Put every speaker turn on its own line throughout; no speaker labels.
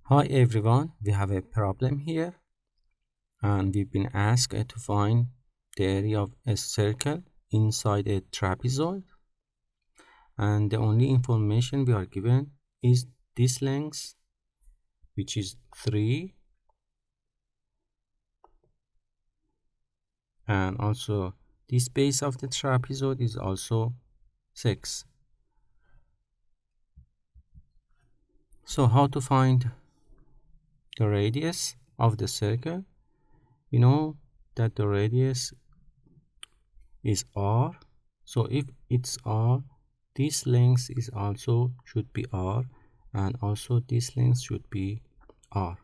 Hi everyone, we have a problem here and we've been asked to find the area of a circle inside a trapezoid, and the only information we are given is this length, which is 3, and also this base of the trapezoid is also 6. So how to find the radius of the circle? We know that the radius is r, so if it's r, this length is also should be r, and also this length should be r.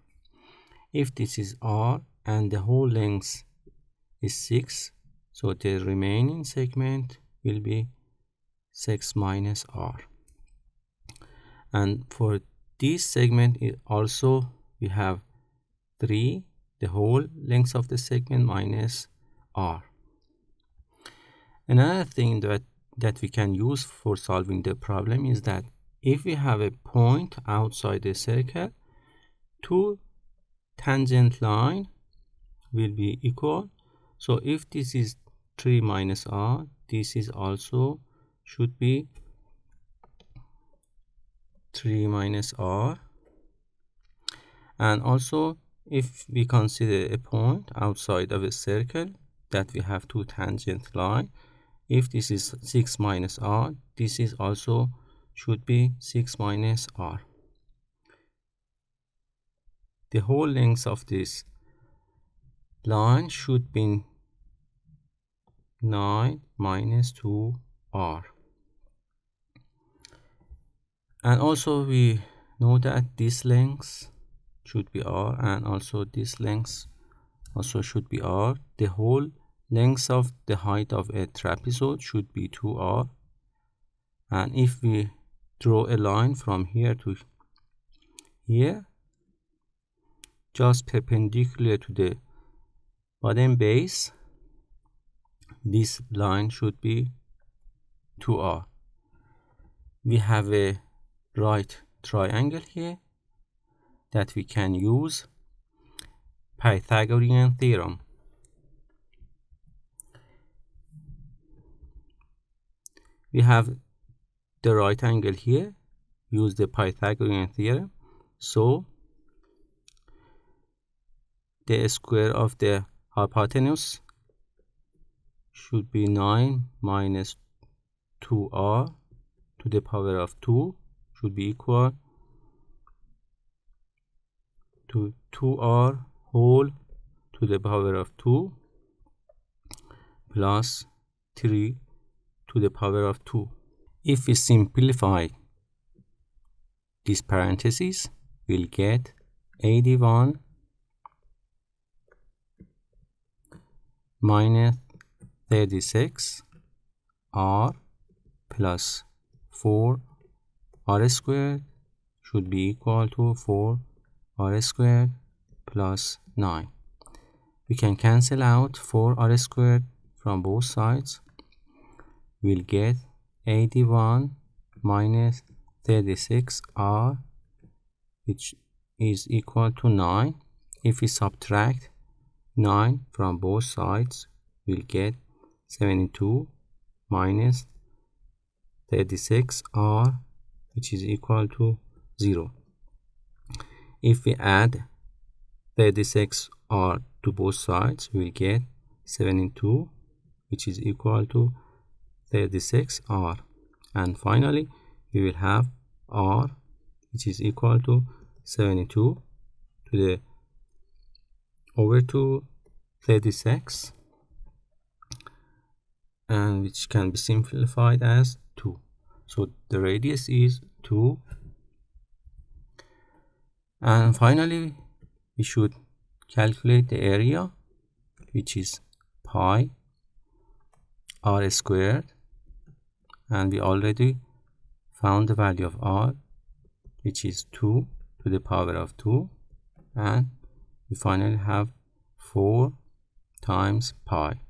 If this is r and the whole length is 6, so the remaining segment will be 6 minus r. And for this segment also we have 3, the whole length of the segment minus r. Another thing that we can use for solving the problem is that if we have a point outside the circle, 2 tangent line will be equal. So if this is 3 minus r, this is also should be 3 minus r. And also if we consider a point outside of a circle that we have 2 tangent line, if this is 6 minus r, this is also should be 6 minus r. The whole length of this line should be 9 minus 2r. And also we know that this length should be r, and also this length also should be r. The whole length of the height of a trapezoid should be 2r. And if we draw a line from here to here, just perpendicular to the bottom base, this line should be 2r. We have a right triangle here that we can use Pythagorean theorem. We have the right angle here, use the Pythagorean theorem. So the square of the hypotenuse should be 9 minus 2r to the power of 2 should be equal to 2r whole to the power of 2 plus 3 to the power of 2. If we simplify this parenthesis, we'll get 81 minus 36 r plus 4 r squared should be equal to 4 r squared plus 9. We can cancel out 4 r squared from both sides. We'll get 81 minus 36 r, which is equal to 9. If we subtract 9 from both sides, we'll get 72 minus 36 r, which is equal to 0. If we add 36 r to both sides, we'll get 72, which is equal to 36 r. And finally we will have r, which is equal to 72 to the over to 36, and which can be simplified as 2. So the radius is 2. And finally we should calculate the area, which is pi r squared, and we already found the value of r, which is 2 to the power of 2, and we finally have 4 times pi.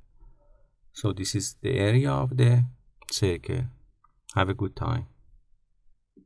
So this is the area of the circle. Have a good time.